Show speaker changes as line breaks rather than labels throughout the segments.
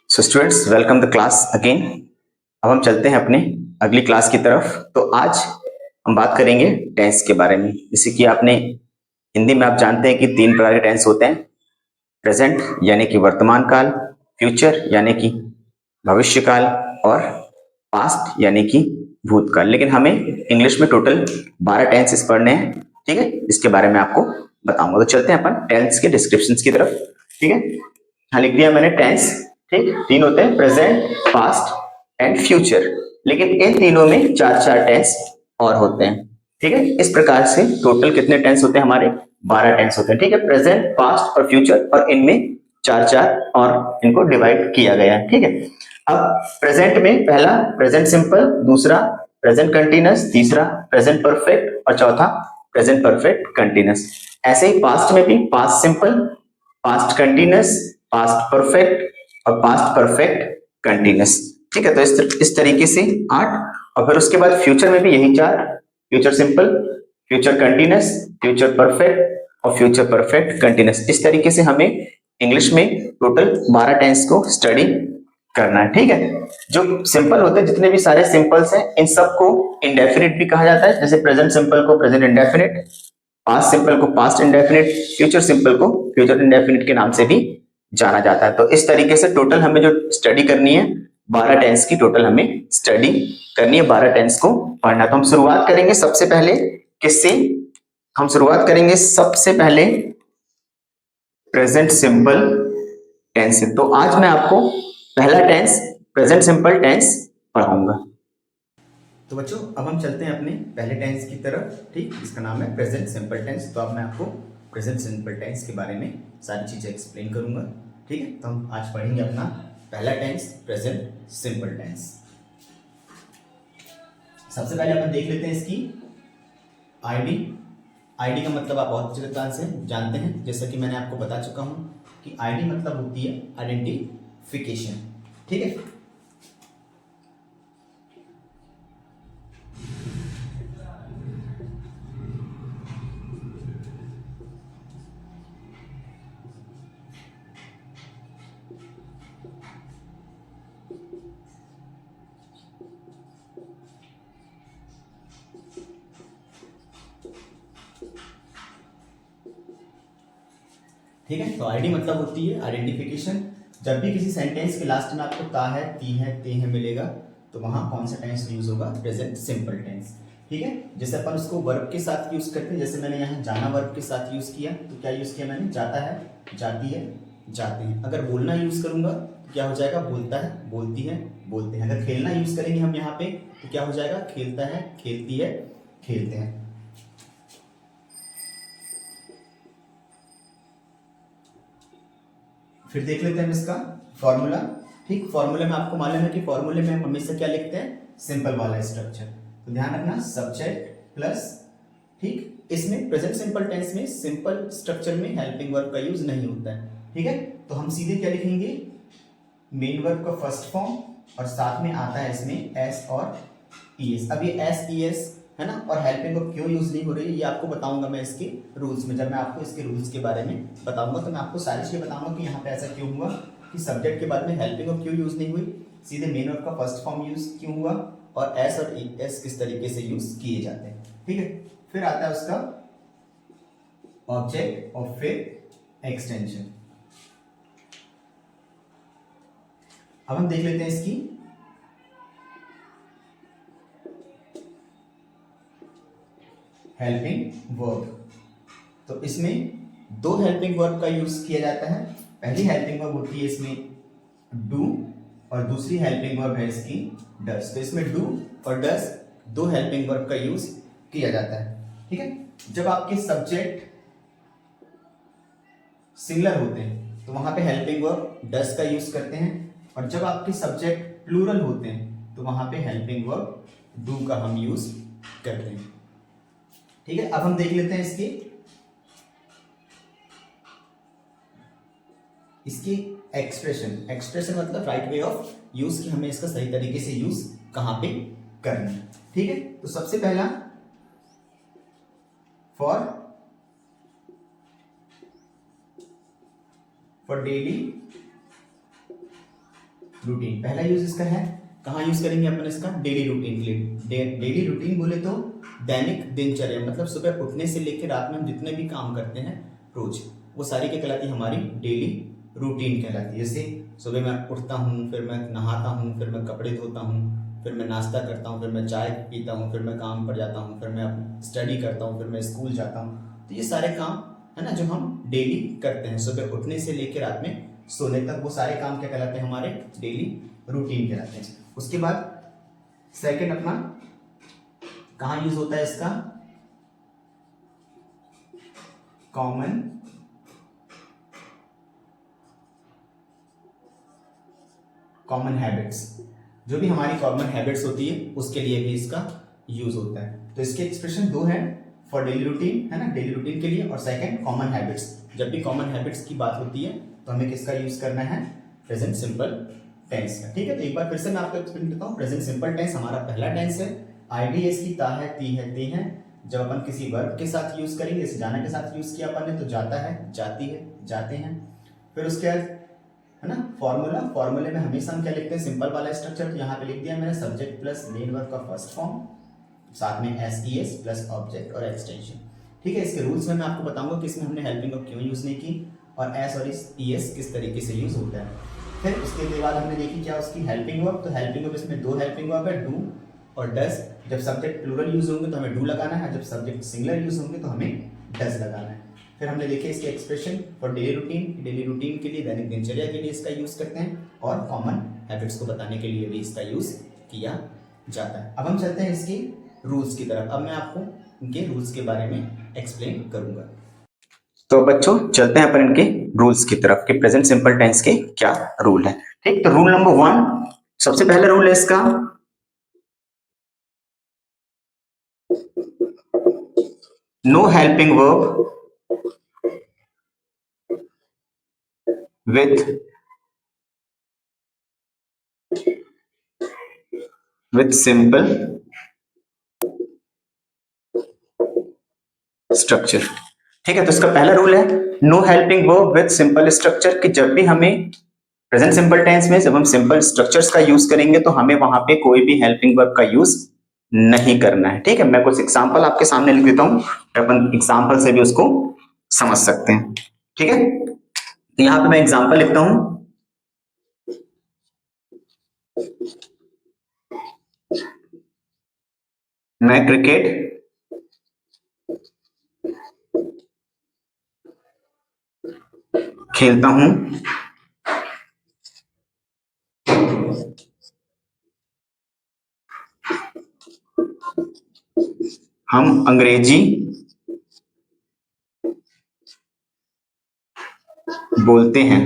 So students welcome the class again. अब हम चलते हैं अपने अगली क्लास की तरफ। तो आज हम बात करेंगे टेंस के बारे में। जैसे कि आपने हिंदी में आप जानते हैं कि तीन प्रकार के टेंस होते हैं। प्रेजेंट यानी कि वर्तमान काल, फ्यूचर यानी कि भविष्य काल और पास्ट यानी कि भूतकाल। लेकिन हमें इंग्लिश में टोटल 12 टेंसेस पढ़ने हैं, ठीक है। इसके बारे में आपको बताऊंगा। तो चलते हैं अपन टेंस के डिस्क्रिप्शन की तरफ, ठीक है। हाँ, लिख दिया मैंने टेंस, ठीक। तीन होते हैं, प्रेजेंट, पास्ट एंड फ्यूचर। लेकिन इन तीनों में चार चार टेंस और होते हैं, ठीक है। इस प्रकार से टोटल कितने टेंस होते हैं हमारे? 12 टेंस होते हैं, ठीक है। प्रेजेंट, पास्ट और फ्यूचर, और इनमें चार चार और इनको डिवाइड किया गया है, ठीक है। अब प्रेजेंट में पहला प्रेजेंट सिंपल, दूसरा प्रेजेंट कंटिन्यूअस, तीसरा प्रेजेंट परफेक्ट और चौथा प्रेजेंट परफेक्ट कंटिन्यूअस। ऐसे ही पास्ट में भी past simple, past continuous, past perfect और पास्ट परफेक्ट कंटिन्यूअस, ठीक है। तो इस तरीके से 8। और फिर उसके बाद फ्यूचर में भी यही चार, future simple, future continuous, future perfect और फ्यूचर परफेक्ट कंटिन्यूअस। इस तरीके से हमें इंग्लिश में टोटल 12 टेंस को स्टडी करना है, ठीक है। जो सिंपल होते हैं, जितने भी सारे सिंपल्स हैं, इन सबको इंडेफिनिट भी कहा जाता है। जैसे प्रेजेंट सिंपल को प्रेजेंट इंडेफिनिट, पास्ट सिंपल को पास्ट इंडेफिनिट, फ्यूचर सिंपल को फ्यूचर इंडेफिनिट के नाम से भी जाना जाता है। तो इस तरीके से टोटल हमें जो स्टडी करनी है, 12 टेंस की टोटल हमें स्टडी करनी है, 12 टेंस को पढ़ना। तो हम शुरुआत करेंगे सबसे पहले किससे? हम शुरुआत करेंगे सबसे पहले प्रेजेंट सिंपल टेंस से। तो आज मैं आपको पहला टेंस प्रेजेंट सिंपल टेंस पढ़ाऊंगा। तो बच्चों अब हम चलते हैं अपने पहले टेंस की तरफ, ठीक। इसका नाम है प्रेजेंट सिंपल टेंस। तो अब मैं आपको प्रेजेंट सिंपल टेंस के बारे में सारी चीजें एक्सप्लेन करूंगा, ठीक है। तो हम आज पढ़ेंगे अपना पहला टेंस प्रेजेंट सिंपल टेंस। सबसे पहले अपन देख लेते हैं इसकी आईडी। आईडी का मतलब आप बहुत अच्छे तरह से जानते हैं, जैसा कि मैंने आपको बता चुका हूं कि आईडी मतलब होती है आइडेंटिफिकेशन, ठीक है। ठीक है, तो आईडी मतलब होती है आइडेंटिफिकेशन। जब भी किसी सेंटेंस के लास्ट में आपको ता है, ती है, ते है मिलेगा, तो वहां कौन सा टेंस यूज होगा? प्रेजेंट सिंपल टेंस, ठीक है। जैसे अपन उसको वर्ब के साथ यूज करते हैं, जैसे मैंने यहाँ जाना वर्ब के साथ यूज किया, तो क्या यूज किया मैंने? जाता है, जाती है, जाते हैं। अगर बोलना यूज करूंगा तो क्या हो जाएगा? बोलता है, बोलती है, बोलते हैं। अगर खेलना यूज करेंगे हम यहाँ पे तो क्या हो जाएगा? खेलता है, खेलती है, खेलते हैं। फिर देख लेते हैं इसका फॉर्मूला, ठीक। फॉर्मूले में आपको मालूम है कि फॉर्मूले में हम हमेशा क्या लिखते हैं? सिंपल वाला स्ट्रक्चर। तो ध्यान रखना, सब्जेक्ट प्लस, ठीक। इसमें प्रेजेंट सिंपल टेंस में सिंपल स्ट्रक्चर में हेल्पिंग वर्ब का यूज नहीं होता है, ठीक है। तो हम सीधे क्या लिखेंगे? मेन वर्ब का फर्स्ट फॉर्म और साथ में आता है इसमें एस और ईएस। अब ये एस ईएस है ना, और हेल्पिंग वर्ब क्यों यूज नहीं हो रही है ये आपको बताऊंगा मैं इसके रूल्स में। जब मैं आपको इसके रूल्स के बारे में बताऊंगा तो मैं आपको सारी चीजें बताऊंगा कि यहाँ पे ऐसा क्यों हुआ, कि सब्जेक्ट के बाद में हेल्पिंग वर्ब क्यों यूज नहीं हुई, सीधे मेन वर्ब का फर्स्ट फॉर्म यूज क्यों हुआ, और एस और एस किस तरीके से यूज किए जाते हैं, ठीक है। फिर आता है उसका ऑब्जेक्ट और फिर एक्सटेंशन। अब हम देख लेते हैं इसकी हेल्पिंग वर्ब। तो इसमें दो हेल्पिंग वर्ब का यूज किया जाता है। पहली हेल्पिंग वर्ब होती है इसमें डू, और दूसरी हेल्पिंग वर्ब है इसकी डस। तो इसमें डू और डस दो हेल्पिंग वर्ब का यूज किया जाता है, ठीक है। जब आपके सब्जेक्ट सिंगुलर होते हैं तो वहां पे हेल्पिंग वर्ब डस का यूज करते हैं, और जब आपके सब्जेक्ट प्लूरल होते हैं तो वहां पे हेल्पिंग वर्ब डू का हम यूज करते हैं, ठीक है। अब हम देख लेते हैं इसकी एक्सप्रेशन। एक्सप्रेशन मतलब राइट वे ऑफ यूज, कि हमें इसका सही तरीके से यूज कहां पे करना है, ठीक है। तो सबसे पहला फॉर डेली रूटीन पहला यूज इसका है, कहाँ यूज करेंगे अपन इसका, डेली रूटीन के लिए। डेली रूटीन बोले तो दैनिक दिनचर्या, मतलब सुबह उठने से लेकर रात में हम जितने भी काम करते हैं रोज, वो सारी क्या कहलाती है, हमारी डेली रूटीन कहलाती है। जैसे सुबह मैं उठता हूँ, फिर मैं नहाता हूँ, फिर मैं कपड़े धोता हूँ, फिर मैं नाश्ता करता हूँ, फिर मैं चाय पीता हूँ, फिर मैं काम पर जाता हूँ, फिर मैं स्टडी करता हूँ, फिर मैं स्कूल जाता हूँ। तो ये सारे काम है ना जो हम डेली करते हैं, सुबह उठने से लेकर रात में सोने तक, वो सारे काम क्या कहलाते हैं, हमारे डेली रूटीन कहलाते हैं। उसके बाद सेकंड अपना कहाँ यूज होता है इसका, कॉमन हैबिट्स। जो भी हमारी कॉमन हैबिट्स होती है उसके लिए भी इसका यूज होता है। तो इसके एक्सप्रेशन दो हैं, फॉर डेली रूटीन है ना, डेली रूटीन के लिए, और सेकंड कॉमन हैबिट्स। जब भी कॉमन हैबिट्स की बात होती है तो हमें किसका यूज करना है, प्रेजेंट सिंपल टेंस का। ठीक है, तो एक बार फिर से मैं आपको एक्सप्लेन करता हूँ। प्रेजेंट सिंपल टेंस हमारा पहला टेंस है, आईडीएस की ता है, ती है, ते है। जब अपन किसी वर्ब के साथ यूज करेंगे, जैसे जाना के साथ यूज किया अपन ने, तो जाता है, जाती है, जाते हैं। फिर उसके बाद है ना फॉर्मूला, फॉर्मूले में हमेशा हम क्या लिखते हैं, सिंपल वाला स्ट्रक्चर। तो यहाँ पे लिख दिया मैंने सब्जेक्ट प्लस मेन वर्ब का फर्स्ट फॉर्म, साथ में S E S plus object और एक्सटेंशन। ठीक है, इसके रूल्स में मैं आपको बताऊंगा कि इसमें हमने हेल्पिंग वर्ब क्यों यूज नहीं की, और एस और ई एस किस तरीके से यूज होता है। फिर उसके बाद हमने देखी क्या उसकी हेल्पिंग वर्ब। तो हेल्पिंग वर्ब इसमें दो हेल्पिंग वर्ब है, डू और डज। जब सब्जेक्ट प्लूरल यूज होंगे तो हमें डू लगाना है, जब सब्जेक्ट सिंगुलर यूज होंगे तो हमें डज लगाना है। फिर हमने देखे इसके expression for daily routine, daily routine के लिए, दैनिक दिनचर्या के लिए इसका यूज करते हैं, और कॉमन हैबिट्स को बताने के लिए भी इसका यूज किया जाता है। अब हम चलते हैं इसकी रूल्स की तरफ। अब मैं आपको इनके रूल्स के बारे में एक्सप्लेन करूंगा। तो बच्चों चलते हैं अपन इनके रूल्स की तरफ कि प्रेजेंट सिंपल टेंस के क्या रूल है। ठीक, तो रूल नंबर 1, सबसे पहला रूल है इसका, no helping verb with simple structure. ठीक है, तो इसका पहला रूल है no helping verb with simple structure, कि जब भी हमें प्रेजेंट सिंपल टेंस में जब हम सिंपल स्ट्रक्चर्स का यूज करेंगे तो हमें वहां पे कोई भी हेल्पिंग वर्ब का यूज नहीं करना है। ठीक है, मैं कुछ एग्जांपल आपके सामने लिख देता हूं, अपन एग्जांपल से भी उसको समझ सकते हैं। ठीक है, तो यहां पे मैं एग्जांपल लिखता हूं, मैं क्रिकेट खेलता हूं, हम अंग्रेजी बोलते हैं।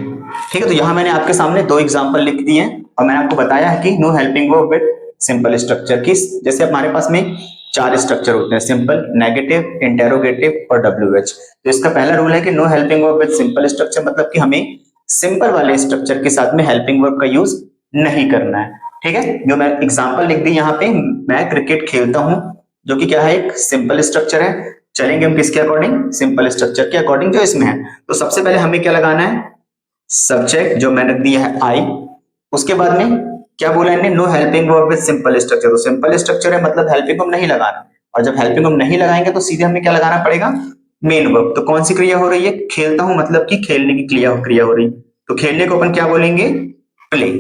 ठीक है, तो यहां मैंने आपके सामने दो एग्जांपल लिख दिए हैं, और मैंने आपको बताया है कि no helping verb with simple structure की, जैसे हमारे पास में चार स्ट्रक्चर होते हैं, सिंपल, नेगेटिव, इंटेरोगेटिव और डब्ल्यूएच। तो इसका पहला रूल है कि no helping verb with simple structure, मतलब कि हमें सिंपल वाले स्ट्रक्चर के साथ में हेल्पिंग वर्ब का यूज नहीं करना है। ठीक है, जो मैं एग्जांपल लिख दी यहाँ पे, मैं क्रिकेट खेलता हूं, जो कि क्या है, एक सिंपल स्ट्रक्चर है। चलेंगे हम किसके अकॉर्डिंग, सिंपल स्ट्रक्चर के अकॉर्डिंग जो इसमें है। तो सबसे पहले हमें क्या लगाना है, सब्जेक्ट, जो मैंने दिया है आई। उसके बाद में क्या बोला इन्हें, no helping verb with simple structure. तो सिंपल स्ट्रक्चर है मतलब हेल्पिंग वर्ब नहीं लगाना, और जब हेल्पिंग वर्ब नहीं लगाएंगे तो सीधे हमें क्या लगाना पड़ेगा, मेन वर्ब। तो कौन सी क्रिया हो रही है, खेलता हूं, मतलब कि खेलने की क्रिया हो रही। तो खेलने को अपन क्या बोलेंगे, प्ले।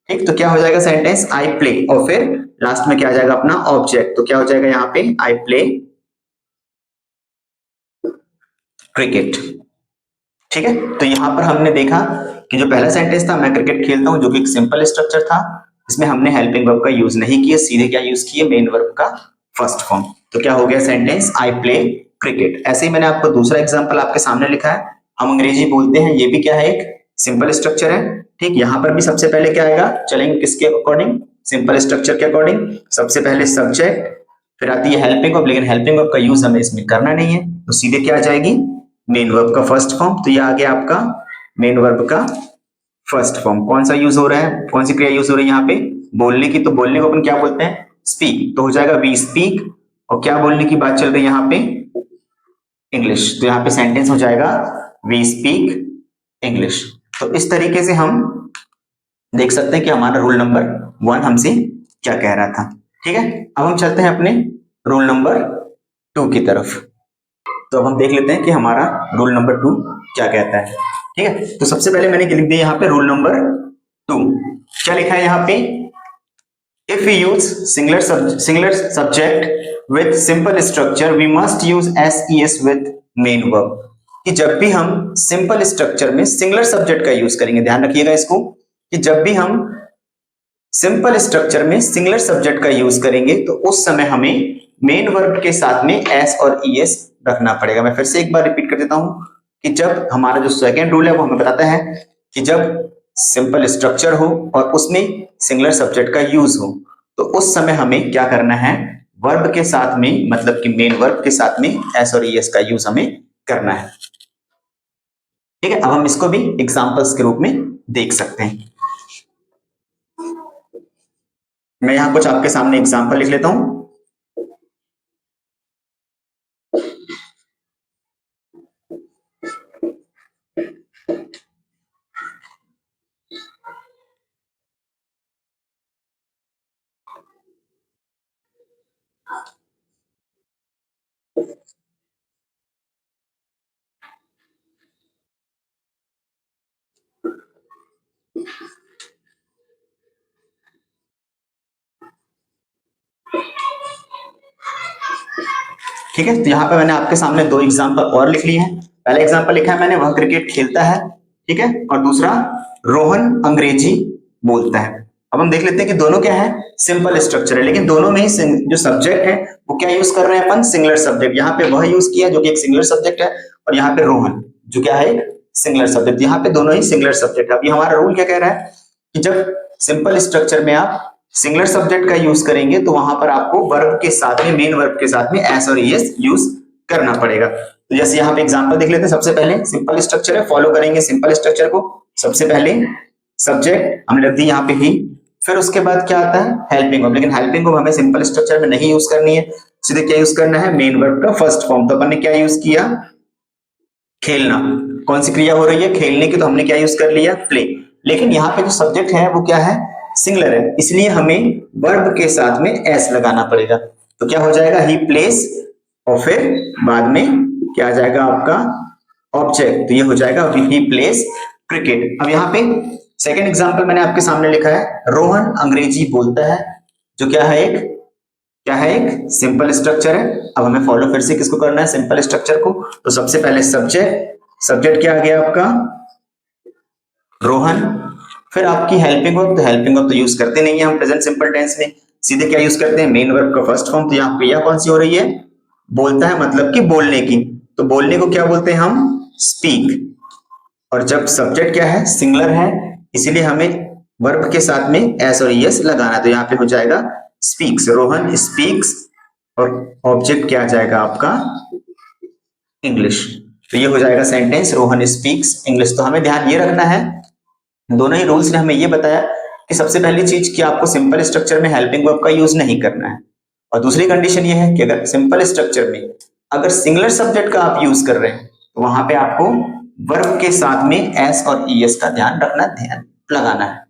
ठीक, तो क्या हो जाएगा सेंटेंस, आई प्ले, और फिर लास्ट में क्या आ जाएगा अपना ऑब्जेक्ट। तो क्या हो जाएगा यहाँ पे, आई प्ले क्रिकेट। ठीक है, तो यहां पर हमने देखा कि जो पहला सेंटेंस था, मैं क्रिकेट खेलता हूं, जो कि एक सिंपल स्ट्रक्चर था, इसमें हमने हेल्पिंग वर्ब का यूज नहीं किया, सीधे क्या यूज किए, मेन वर्ब का फर्स्ट फॉर्म। तो क्या हो गया सेंटेंस, आई प्ले क्रिकेट। ऐसे ही मैंने आपको दूसरा एग्जांपल आपके सामने लिखा है, हम अंग्रेजी बोलते हैं, ये भी क्या है, एक सिंपल स्ट्रक्चर है। ठीक, यहां पर भी सबसे पहले क्या आएगा, चलेंगे किसके अकॉर्डिंग, सिंपल स्ट्रक्चर के अकॉर्डिंग। सबसे पहले सब्जेक्ट, फिर आती है हेल्पिंग वर्ब, लेकिन हेल्पिंग वर्ब का यूज हमें इसमें करना नहीं है, तो सीधे क्या आ जाएगी, मेन वर्ब का फर्स्ट फॉर्म। तो ये आ गया आपका मेन वर्ब का फर्स्ट फॉर्म। कौन सा यूज हो रहा है, कौन सी क्रिया यूज हो रही है यहाँ पे, बोलने की। तो बोलने को अपन क्या बोलते हैं, स्पीक। तो हो जाएगा वी स्पीक, और क्या बोलने की बात चल रही है यहाँ पे, इंग्लिश। तो यहाँ पे सेंटेंस हो जाएगा वी स्पीक इंग्लिश। तो इस तरीके से हम देख सकते हैं कि हमारा रूल नंबर 1 हमसे क्या कह रहा था। ठीक है, अब हम चलते हैं अपने रूल नंबर 2 की तरफ। तो अब हम देख लेते हैं कि हमारा रूल नंबर 2 क्या कहता है। ठीक है, तो सबसे पहले मैंने लिख दिया यहाँ पे रूल नंबर 2। क्या लिखा है यहाँ पे? If we use singular subject with simple structure, we must use SES with main verb। कि जब भी हम सिंपल स्ट्रक्चर में सिंगुलर सब्जेक्ट का यूज करेंगे, ध्यान रखिएगा इसको, कि जब भी हम सिंपल स्ट्रक्चर में सिंगुलर सब्जेक्ट का यूज करेंगे तो उस समय हमें मेन वर्ब के साथ में एस और ईएस रखना पड़ेगा। मैं फिर से एक बार रिपीट कर देता हूं कि जब हमारा जो सेकेंड रूल है वो हमें बताता है कि जब सिंपल स्ट्रक्चर हो और उसमें सिंगुलर सब्जेक्ट का यूज हो तो उस समय हमें क्या करना है, वर्ब के साथ में, मतलब कि मेन वर्ब के साथ में एस और ईएस का यूज हमें करना है। ठीक है, अब हम इसको भी एग्जांपल्स के रूप में देख सकते हैं। मैं यहां कुछ आपके सामने एग्जांपल लिख लेता हूं। ठीक है, तो यहाँ पे मैंने आपके सामने दो एग्जांपल और लिख लिए हैं। पहला एग्जांपल लिखा है मैंने, वह क्रिकेट खेलता है। ठीक है, और दूसरा रोहन अंग्रेजी बोलता है। अब हम देख लेते हैं कि दोनों क्या है, सिंपल स्ट्रक्चर है, लेकिन दोनों में ही जो सब्जेक्ट है वो क्या यूज कर रहे हैं अपन, सिंगुलर सब्जेक्ट। यहाँ पे वह यूज किया जो कि एक सिंगुलर सब्जेक्ट है, और यहाँ पे रोहन जो क्या है, एक सिंगुलर सब्जेक्ट। यहाँ पे दोनों ही सिंगुलर सब्जेक्ट है। अभी हमारा रूल क्या कह रहा है कि जब सिंपल स्ट्रक्चर में आप सिंगुलर सब्जेक्ट का यूज करेंगे तो वहां पर आपको वर्ब के साथ में, मेन वर्ब के साथ में एस और ईएस यूज करना पड़ेगा। तो जैसे यहाँ पे एग्जांपल देख लेते हैं। सबसे पहले सिंपल स्ट्रक्चर है, फॉलो करेंगे सिंपल स्ट्रक्चर को। सबसे पहले सब्जेक्ट हमने रख दी यहाँ पे ही, फिर उसके बाद क्या आता है, हेल्पिंग वर्ब। लेकिन हेल्पिंग वर्ब हमें सिंपल स्ट्रक्चर में नहीं यूज करनी है, सीधे क्या यूज करना है, मेन वर्ब का फर्स्ट फॉर्म। तो अपन ने क्या यूज किया, खेलना। कौन सी क्रिया हो रही है, खेलने की, तो हमने क्या यूज कर लिया, प्ले। लेकिन यहाँ पे जो सब्जेक्ट है वो क्या है, सिंगुलर है, इसलिए हमें वर्ब के साथ में एस लगाना पड़ेगा। तो क्या हो जाएगा, ही प्लेस, और फिर बाद में क्या आ जाएगा आपका ऑब्जेक्ट, तो ये हो जाएगा ही प्लेस क्रिकेट। अब यहाँ पे सेकंड एग्जांपल मैंने आपके सामने लिखा है, रोहन अंग्रेजी बोलता है, जो क्या है, एक क्या है, एक सिंपल स्ट्रक्चर है। अब हमें फॉलो फिर से किसको करना है, सिंपल स्ट्रक्चर को। तो सबसे पहले सब्जेक्ट, सब्जेक्ट क्या आ गया आपका, रोहन। फिर आपकी हेल्पिंग वर्ब, तो हेल्पिंग वर्ब तो यूज करते नहीं है हम प्रेजेंट सिंपल टेंस में, सीधे क्या यूज करते हैं, मेन वर्ब का फर्स्ट फॉर्म। तो यहाँ क्रिया कौन सी हो रही है, बोलता है, मतलब कि बोलने की। तो बोलने को क्या बोलते हैं हम, स्पीक। और जब सब्जेक्ट क्या है, सिंगुलर है, इसीलिए हमें वर्ब के साथ में एस और ईएस लगाना। तो यहाँ पे हो जाएगा स्पीक्स, रोहन स्पीक्स, और ऑब्जेक्ट क्या आ जाएगा आपका, इंग्लिश। तो ये हो जाएगा सेंटेंस, रोहन स्पीक्स इंग्लिश। तो हमें ध्यान ये रखना है, दोनों ही रूल्स ने हमें ये बताया कि सबसे पहली चीज कि आपको सिंपल स्ट्रक्चर में हेल्पिंग वर्ब का यूज नहीं करना है, और दूसरी कंडीशन ये है कि अगर सिंपल स्ट्रक्चर में अगर सिंगुलर सब्जेक्ट का आप यूज कर रहे हैं तो वहां पे आपको वर्ब के साथ में एस और ईएस का ध्यान रखना, ध्यान लगाना है।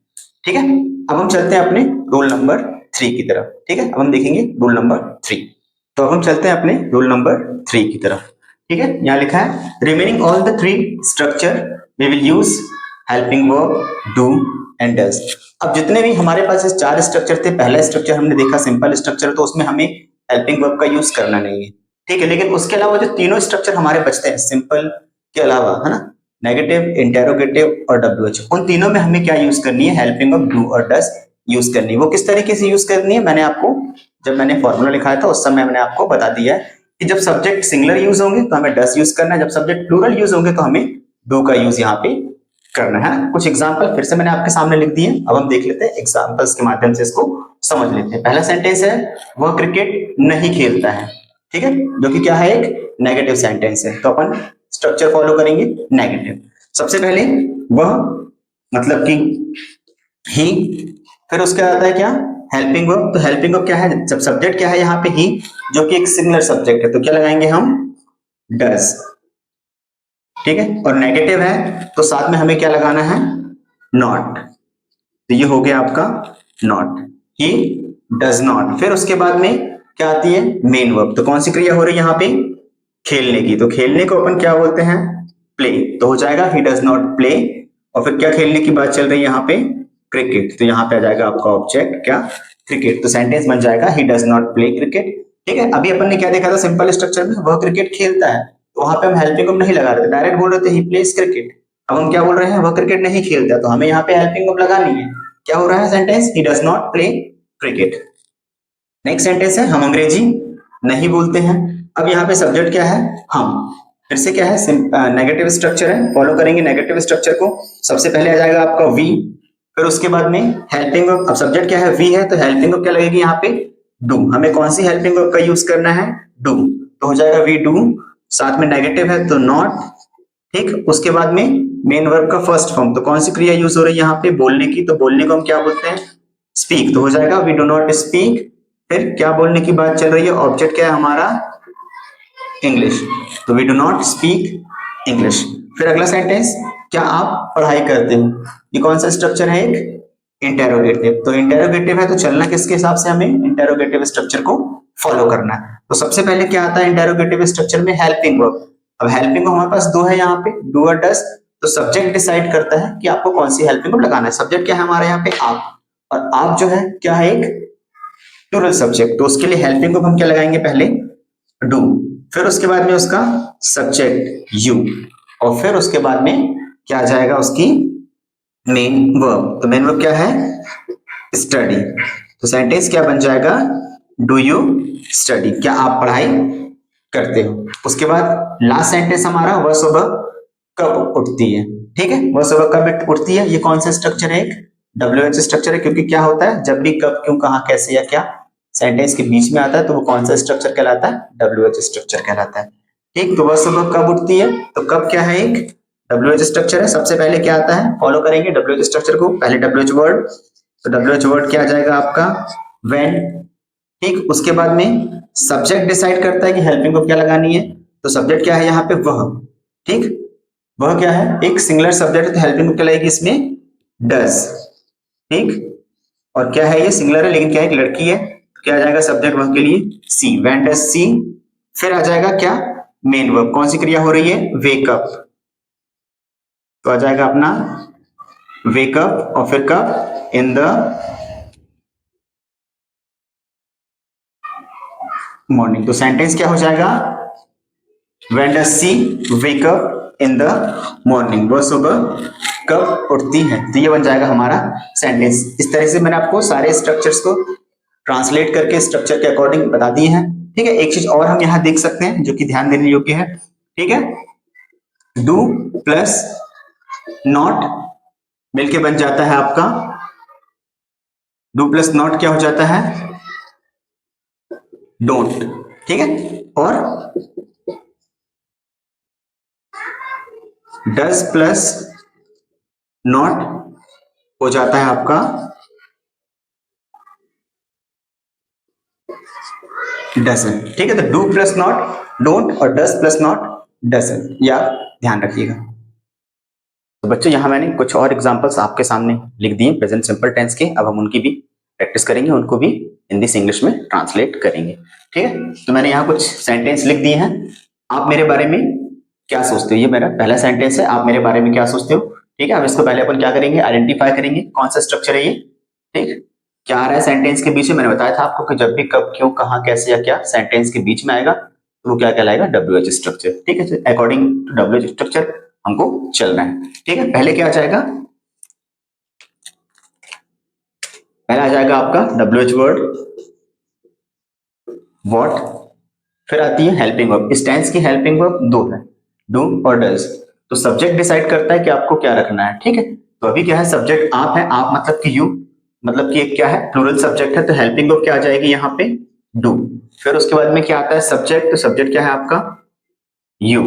ठीक है, अब हम चलते हैं अपने रूल नंबर 3 की तरफ। ठीक है, अब हम देखेंगे रूल नंबर 3। तो अब हम चलते हैं अपने रूल नंबर 3 की तरफ। ठीक है, यहाँ लिखा है, remaining all the 3 structure we will use helping verb, do and does. अब जितने भी हमारे पास इस 4 स्ट्रक्चर थे, पहला स्ट्रक्चर हमने देखा सिंपल स्ट्रक्चर, तो उसमें हमें हेल्पिंग वर्ब का यूज करना नहीं है। ठीक है, लेकिन उसके अलावा जो तीनों स्ट्रक्चर हमारे बचते हैं सिंपल के अलावा, है ना, नेगेटिव, इंटेरोगेटिव और डब्ल्यूएच, उन तीनों में हमें क्या यूज करनी है, हेल्पिंग वर्ब, डू और डज यूज करनी है। वो किस तरीके से यूज करनी है, मैंने आपको जब मैंने फॉर्मूला लिखाया था उस समय मैंने आपको बता दिया है कि जब सब्जेक्ट सिंगुलर यूज होंगे तो हमें डज यूज करना है, जब सब्जेक्ट प्लूरल यूज होंगे तो हमें डू का यूज यहाँ पे करना है। कुछ एग्जाम्पल फिर से मैंने आपके सामने लिख दिए, अब हम देख लेते हैं एग्जाम्पल्स के माध्यम से इसको समझ लेते हैं। पहला सेंटेंस है, वह क्रिकेट नहीं खेलता है। ठीक है, जो कि क्या है, एक नेगेटिव सेंटेंस है, तो अपन स्ट्रक्चर फॉलो करेंगे नेगेटिव। सबसे पहले वह, मतलब कि ही, फिर उसके आता है क्या, हेल्पिंग वर्ब। तो हेल्पिंग वर्ब क्या है, जब सब्जेक्ट क्या है यहाँ पे ही, जो कि एक सिंगुलर सब्जेक्ट है, तो क्या लगाएंगे हम, डज। ठीक है, और नेगेटिव है तो साथ में हमें क्या लगाना है, नॉट। तो ये हो गया आपका नॉट, ही डज नॉट। फिर उसके बाद में क्या आती है, मेन वर्ब। तो कौन सी क्रिया हो रही है यहाँ पे, खेलने की। तो खेलने को अपन क्या बोलते हैं, प्ले। तो हो जाएगा ही डज नॉट प्ले। और फिर क्या खेलने की बात चल रही है यहाँ पे, क्रिकेट। तो यहाँ पे आ जाएगा आपका ऑब्जेक्ट क्या, क्रिकेट। तो सेंटेंस बन जाएगा he does not play cricket. ठीक है, अभी अपन ने क्या देखा था सिंपल स्ट्रक्चर में, वह क्रिकेट खेलता है। तो वहां पे हम हेल्पिंग वर्ब नहीं लगा रहे थे, डायरेक्ट बोल रहे थे ही प्लेज क्रिकेट। अब हम क्या बोल रहे हैं, वह क्रिकेट नहीं खेलता, तो हमें यहाँ पे हेल्पिंग वर्ब लगानी है। क्या हो रहा है sentence, he does not play cricket. Next sentence है, हम अंग्रेजी नहीं बोलते हैं। अब यहाँ पे सब्जेक्ट क्या है, हम। फिर से क्या है, नेगेटिव स्ट्रक्चर है, फॉलो करेंगे नेगेटिव स्ट्रक्चर को। सबसे पहले आ जाएगा आपका वी, फिर उसके बाद में हेल्पिंग वर्ब। अब सब्जेक्ट क्या है, वी है, तो हेल्पिंग वर्ब क्या लगेगी यहाँ पे, डू। हमें कौन सी हेल्पिंग वर्ब का यूज करना है, डू। तो हो जाएगा वी डू, साथ में नेगेटिव है तो नॉट। ठीक, उसके बाद में मेन वर्ब का फर्स्ट फॉर्म। तो कौन सी क्रिया यूज हो रही है यहाँ पे, बोलने की। तो बोलने को हम क्या बोलते हैं, स्पीक। तो हो जाएगा वी डू नॉट स्पीक। फिर क्या बोलने की बात चल रही है, ऑब्जेक्ट क्या है हमारा, इंग्लिश। तो we do not speak English. फिर अगला सेंटेंस, क्या आप पढ़ाई करते हो। ये कौन सा स्ट्रक्चर है, एक इंटेरोगेटिव। तो इंटेरोगेटिव है तो चलना किसके हिसाब से, हमें इंटेरोगेटिव स्ट्रक्चर को फॉलो करना है। तो सबसे पहले क्या आता है इंटेरोगेटिव स्ट्रक्चर में, हेल्पिंग वर्ब। अब हेल्पिंग वर्ब हमारे पास दो है यहाँ पे, डू और डज। तो सब्जेक्ट डिसाइड करता है कि आपको कौन सी हेल्पिंग वर्ब लगाना है। सब्जेक्ट क्या है हमारे यहाँ पे, आप। और आप जो है क्या है, एक प्लूरल सब्जेक्ट। तो उसके लिए हेल्पिंग वर्ब हम क्या लगाएंगे, पहले डू, फिर उसके बाद में उसका सब्जेक्ट यू, और फिर उसके बाद में क्या आ जाएगा, उसकी मेन वर्ब। तो मेन वर्ब क्या है, स्टडी। तो सेंटेंस क्या बन जाएगा, डू यू स्टडी, क्या आप पढ़ाई करते हो। उसके बाद लास्ट सेंटेंस हमारा, वह सुबह कब उठती है। ठीक है, वह सुबह कब उठती है, ये कौन सा स्ट्रक्चर है, एक WH स्ट्रक्चर है। क्योंकि क्या होता है, जब भी कब, क्यों, कहां, कैसे या क्या सेंटेंस के बीच में आता है, तो वो कौन सा स्ट्रक्चर कहलाता है, WH स्ट्रक्चर कहलाता है। ठीक, तो वह सुबह कब उठती है, तो कब क्या है, एक WH स्ट्रक्चर है। सबसे पहले क्या आता है, फॉलो करेंगे WH स्ट्रक्चर को, पहले WH वर्ड। तो WH वर्ड क्या आ जाएगा आपका, व्हेन। ठीक, उसके बाद में सब्जेक्ट डिसाइड करता है कि हेल्पिंग को क्या लगानी है। तो सब्जेक्ट क्या है यहाँ पे, वह। ठीक, वह क्या है, एक सिंगुलर सब्जेक्ट है, तो हेल्पिंग को क्या लगेगी इसमें, डज। ठीक, और क्या है, ये सिंगुलर है लेकिन क्या है, एक लड़की है, तो क्या आ जाएगा सब्जेक्ट वह के लिए, सी, व्हेन डज सी। फिर आ जाएगा क्या, मेन वर्ब। कौन सी क्रिया हो रही है, वेकअप। तो आ जाएगा अपना वेकअप, और फिर कब, इन द मॉर्निंग। तो सेंटेंस क्या हो जाएगा, when does she wake up in the morning, वह सुबह कब उठती है। तो ये बन जाएगा हमारा सेंटेंस। इस तरह से मैंने आपको सारे स्ट्रक्चर्स को ट्रांसलेट करके स्ट्रक्चर के अकॉर्डिंग बता दिए हैं। ठीक है, एक चीज और हम यहाँ देख सकते हैं जो कि ध्यान देने योग्य है। ठीक है, डू प्लस नॉट मिलके बन जाता है आपका, डू प्लस नॉट क्या हो जाता है, डोंट। ठीक है, और डज प्लस नॉट हो जाता है आपका डजंट। ठीक है, तो डू प्लस नॉट डोंट, और डज प्लस नॉट डजंट, ये आप ध्यान रखिएगा। तो बच्चों यहाँ मैंने कुछ और एग्जांपल्स आपके सामने लिख दिए प्रेजेंट सिंपल टेंस के। अब हम उनकी भी प्रैक्टिस करेंगे, उनको भी हिंदी से इंग्लिश में ट्रांसलेट करेंगे। ठीक है, तो मैंने यहाँ कुछ सेंटेंस लिख दिए हैं। आप मेरे बारे में क्या सोचते हो, ये मेरा पहला सेंटेंस है, आप मेरे बारे में क्या सोचते हो। ठीक है, अब इसको पहले अपन क्या करेंगे, आइडेंटिफाई करेंगे कौन सा स्ट्रक्चर है ये। ठीक, क्या आ रहा है सेंटेंस के बीच में, मैंने बताया था आपको कि जब भी कब, क्यों, कहां, कैसे या क्या सेंटेंस के बीच में आएगा तो वो क्या कहलाएगा, WH स्ट्रक्चर। ठीक है, अकॉर्डिंग टू WH स्ट्रक्चर हमको चलना है। ठीक है, पहले क्या आ जाएगा, पहला आ जाएगा आपका WH वर्ड व्हाट। फिर आती है हेल्पिंग वर्ब। इस टेंस की हेल्पिंग वर्ब दो है, डू और डज। तो सब्जेक्ट डिसाइड करता है कि आपको क्या रखना है। ठीक है, तो अभी क्या है, सब्जेक्ट आप है, आप मतलब कि यू, मतलब कि एक क्या है, प्लूरल सब्जेक्ट है, तो हेल्पिंग वर्ब क्या आ जाएगी यहाँ पे, डू। फिर उसके बाद में क्या आता है, सब्जेक्ट। तो सब्जेक्ट क्या है आपका, यू।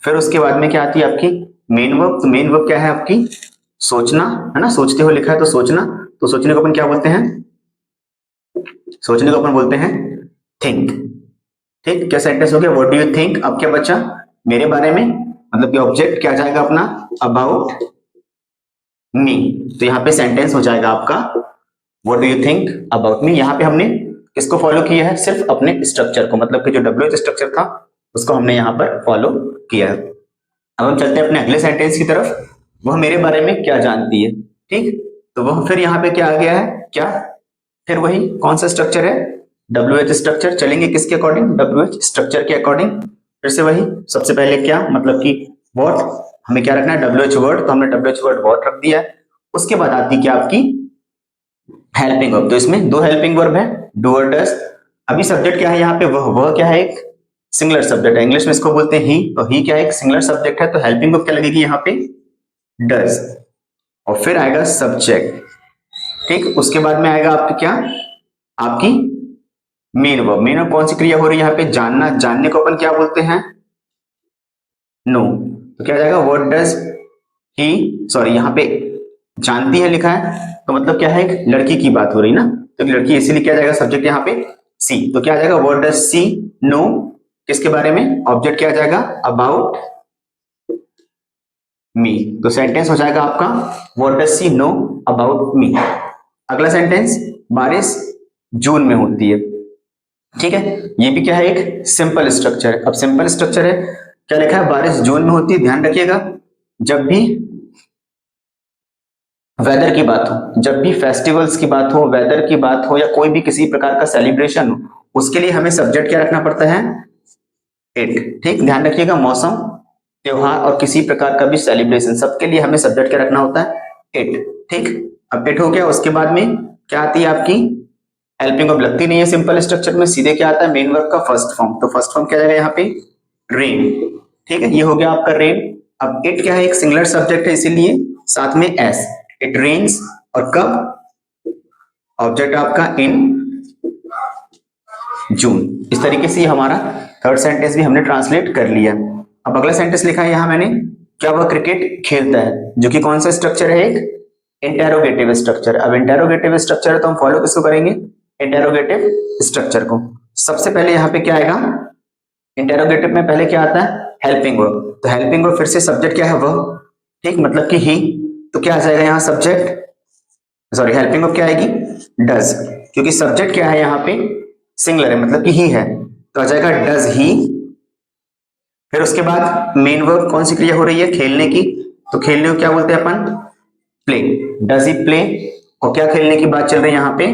फिर उसके बाद में क्या आती है आपकी मेन वर्ब। तो मेन वर्ब क्या है आपकी, सोचना, है ना, सोचते हो लिखा है तो सोचना। तो सोचने को अपन क्या बोलते हैं, सोचने को अपन बोलते हैं थिंक। ठीक, क्या सेंटेंस हो गया, व्हाट डू यू थिंक। अब क्या बचा, मेरे बारे में, मतलब कि ऑब्जेक्ट क्या आ जाएगा अपना, अबाउट मी, तो यहाँ पे सेंटेंस हो जाएगा आपका what do you think about me. यहाँ पे हमने किसको फॉलो किया है, सिर्फ अपने स्ट्रक्चर को, मतलब कि जो WH स्ट्रक्चर था उसको हमने यहाँ पर फॉलो किया है। अब हम चलते हैं अपने अगले सेंटेंस की तरफ, वह मेरे बारे में क्या जानती है। ठीक, तो वह फिर यहाँ पे क्या आ गया है, क्या, फिर वही कौन सा स्ट्रक्चर है, WH स्ट्रक्चर। चलेंगे किसके अकॉर्डिंग, WH स्ट्रक्चर के अकॉर्डिंग। फिर से वही, सबसे पहले क्या, मतलब कि व्हाट, हमें क्या रखना है, WH वर्ड, तो हमने WH वर्ड व्हाट रख दिया है। उसके बाद आती क्या आपकी हेल्पिंग वर्ब, तो इसमें दो हेल्पिंग वर्ब है, डू और डज। अभी सब्जेक्ट क्या है यहाँ पे, वह क्या है, एक सिंगुलर सब्जेक्ट है, इंग्लिश में इसको बोलते हैं ही, तो ही क्या है, एक सिंगुलर सब्जेक्ट है, तो हेल्पिंग वर्ब क्या लगेगी यहाँ पे, डज। और फिर आएगा सब्जेक्ट। ठीक, उसके बाद में आएगा आपकी क्या, आपकी मेन वर्ब। मेन वर्ब कौन सी क्रिया हो रही है यहाँ पे, जानना, जानने को अपन क्या बोलते हैं, नो। तो क्या जाएगा, व्हाट डज ही, सॉरी यहाँ पे जानती है लिखा है, तो मतलब क्या है, एक लड़की की बात हो रही ना, तो एक लड़की, इसीलिए क्या जाएगा सब्जेक्ट यहाँ पे सी। तो क्या जाएगा, व्हाट डज सी नो, किसके बारे में, ऑब्जेक्ट क्या जाएगा, अबाउट मी। तो सेंटेंस हो जाएगा आपका what does she know about me. अगला सेंटेंस, बारिश जून में होती है। ठीक है, ये भी क्या है, एक सिंपल स्ट्रक्चर है। अब सिंपल स्ट्रक्चर है, क्या लिखा है, बारिश जून में होती है। ध्यान रखिएगा, जब भी वेदर की बात हो, जब भी फेस्टिवल्स की बात हो, वेदर की बात हो, या कोई भी किसी प्रकार का सेलिब्रेशन हो, उसके लिए हमें सब्जेक्ट क्या रखना पड़ता है, इट। ठीक, ध्यान रखिएगा, मौसम, त्योहार और किसी प्रकार का भी सेलिब्रेशन, सबके लिए हमें सब्जेक्ट क्या रखना होता है, इट। ठीक, अब इट हो गया, उसके बाद में क्या आती है आपकी हेल्पिंग वर्ब, लगती नहीं है सिंपल स्ट्रक्चर में, सीधे क्या आता है, मेन वर्ब का फर्स्ट फॉर्म। तो फर्स्ट फॉर्म क्या जाएगा यहाँ पे, रेन। ठीक है, ये हो गया आपका रेन। अब इट क्या है, एक सिंगुलर सब्जेक्ट है, इसीलिए साथ में एस, इट रेन्स। और कब, ऑब्जेक्ट आपका इन जून। इस तरीके से हमारा थर्ड सेंटेंस भी हमने ट्रांसलेट कर लिया। अब अगला सेंटेंस लिखा है यहाँ मैंने, क्या वह क्रिकेट खेलता है, जो कि कौन सा स्ट्रक्चर है, एक इंटेरोगेटिव स्ट्रक्चर। अब इंटेरोगेटिव स्ट्रक्चर है तो हम फॉलो किसको करेंगे, इंटेरोगेटिव स्ट्रक्चर को। सबसे पहले यहाँ पे क्या आएगा, इंटेरोगेटिव में पहले क्या आता है, हेल्पिंग वर्ब। तो हेल्पिंग वर्ब फिर से सब्जेक्ट क्या है, वह। ठीक, मतलब कि ही, तो क्या आ जाएगा यहाँ सब्जेक्ट, सॉरी हेल्पिंग वर्ब क्या आएगी, डज, क्योंकि सब्जेक्ट क्या है यहाँ पे सिंगुलर है, मतलब कि ही है, तो आ जाएगा डज ही। फिर उसके बाद मेन वर्ब, कौन सी क्रिया हो रही है, खेलने की, तो खेलने को क्या बोलते हैं अपन, प्ले, डज ही प्ले। और क्या खेलने की बात चल रही है यहाँ पे,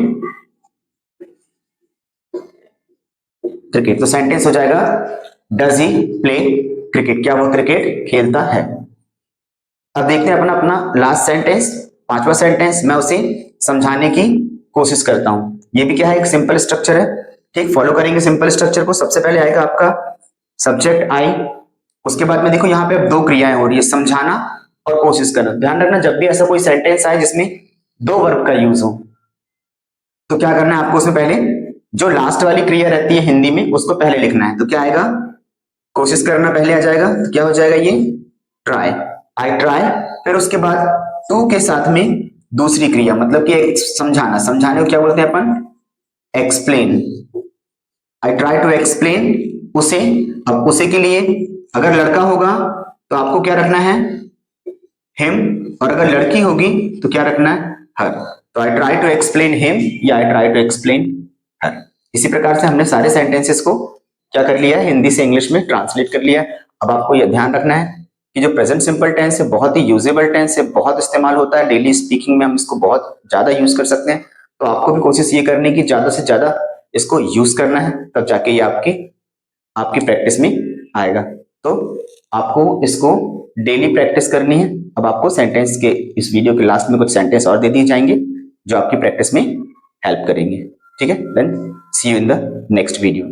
क्रिकेट। तो सेंटेंस हो जाएगा डज ही प्ले क्रिकेट, क्या वो क्रिकेट खेलता है। अब देखते हैं अपना अपना लास्ट सेंटेंस, पांचवा सेंटेंस, मैं उसे समझाने की कोशिश करता हूं। ये भी क्या है, एक सिंपल स्ट्रक्चर है। ठीक, फॉलो करेंगे सिंपल स्ट्रक्चर को। सबसे पहले आएगा आपका सब्जेक्ट आई, उसके बाद में देखो यहाँ पे अब दो क्रियाएं हो रही है, समझाना और कोशिश करना। ध्यान रखना, जब भी ऐसा कोई सेंटेंस आए जिसमें दो वर्ब का यूज हो, तो क्या करना है आपको, उसमें पहले जो लास्ट वाली क्रिया रहती है हिंदी में उसको पहले लिखना है। तो क्या आएगा, कोशिश करना पहले आ जाएगा, तो क्या हो जाएगा ये, ट्राई, आई ट्राई। फिर उसके बाद टू के साथ में दूसरी क्रिया, मतलब कि समझाना, समझाने को क्या बोलते हैं अपन, explain, I try to explain उसे। अब उसे के लिए अगर लड़का होगा तो आपको क्या रखना है, हिम, और अगर लड़की होगी तो क्या रखना है, हर। तो I try to explain him या I try to explain her. इसी प्रकार से हमने सारे सेंटेंसेस को क्या कर लिया है, हिंदी से इंग्लिश में ट्रांसलेट कर लिया। अब आपको यह ध्यान रखना है कि जो प्रेजेंट सिंपल टेंस है बहुत ही यूजेबल टेंस है, बहुत इस्तेमाल होता है डेली स्पीकिंग में, हम इसको बहुत ज्यादा यूज कर सकते हैं। तो आपको भी कोशिश ये करनी की ज्यादा से ज्यादा इसको यूज करना है, तब जाके ये आपकी आपकी प्रैक्टिस में आएगा। तो आपको इसको डेली प्रैक्टिस करनी है। अब आपको सेंटेंस के इस वीडियो के लास्ट में कुछ सेंटेंस और दे दिए जाएंगे जो आपकी प्रैक्टिस में हेल्प करेंगे। ठीक है, then see you in the next video.